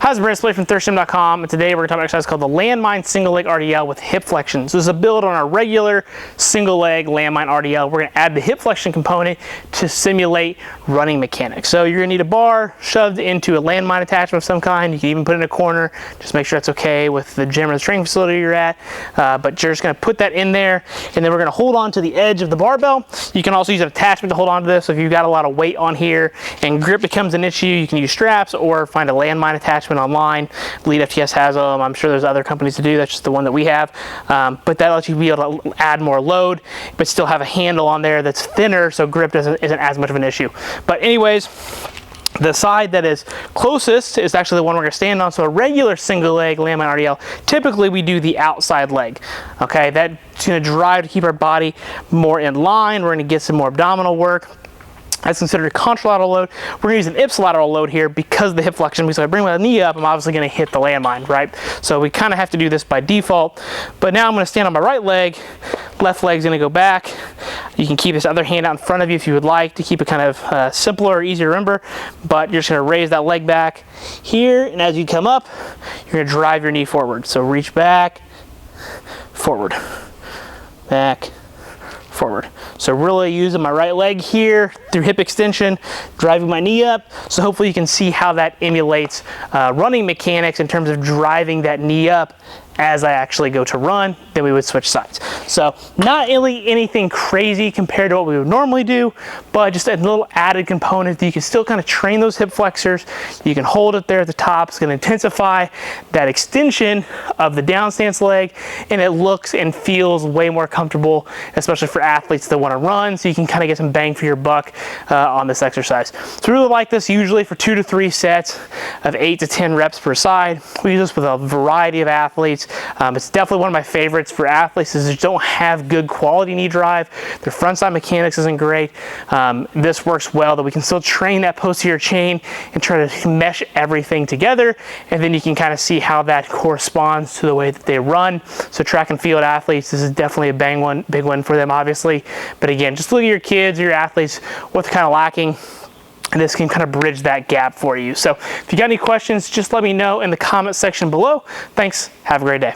How's it, Brandon Splay from ThirstGym.com, and today we're going to talk about an exercise called the Landmine single leg RDL with hip flexion. So this is a build on our regular single leg Landmine RDL. We're going to add the hip flexion component to simulate running mechanics. So you're going to need a bar shoved into a landmine attachment of some kind. You can even put it in a corner. Just make sure it's okay with the gym or the training facility you're at. But you're just going to put that in there, and then we're going to hold on to the edge of the barbell. You can also use an attachment to hold on to this. So if you've got a lot of weight on here and grip becomes an issue, you can use straps or find a landmine attachment online. Lead FTS has them. I'm sure there's other companies to do. That's just the one that we have. But that lets you be able to add more load, but still have a handle on there that's thinner, so grip isn't as much of an issue. But anyways, the side that is closest is actually the one we're going to stand on. So a regular single leg Landmine RDL, typically we do the outside leg. Okay, that's going to drive to keep our body more in line. We're going to get some more abdominal work. That's considered a contralateral load. We're going to use an ipsilateral load here because of the hip flexion. So I bring my knee up, I'm obviously going to hit the landmine, right? So we kind of have to do this by default. But now I'm going to stand on my right leg. Left leg's going to go back. You can keep this other hand out in front of you if you would like to keep it kind of simpler or easier to remember. But you're just going to raise that leg back here, and as you come up, you're going to drive your knee forward. So reach back, forward, back, forward. So really using my right leg here through hip extension, driving my knee up. So hopefully you can see how that emulates running mechanics in terms of driving that knee up as I actually go to run. Then we would switch sides. So not really anything crazy compared to what we would normally do, but just a little added component that you can still kind of train those hip flexors. You can hold it there at the top. It's going to intensify that extension of the down stance leg, and it looks and feels way more comfortable, especially for athletes that want to run, so you can kind of get some bang for your buck on this exercise. So we really like this usually for 2 to 3 sets of 8 to 10 reps per side. We use this with a variety of athletes. It's definitely one of my favorites for athletes that don't have good quality knee drive. Their frontside mechanics isn't great. This works well that we can still train that posterior chain and try to mesh everything together, and then you can kind of see how that corresponds to the way that they run. So track and field athletes, this is definitely a big one for them, obviously. But again, just look at your kids or your athletes, what they're kind of lacking, and this can kind of bridge that gap for you. So if you got any questions, just let me know in the comment section below. Thanks. Have a great day.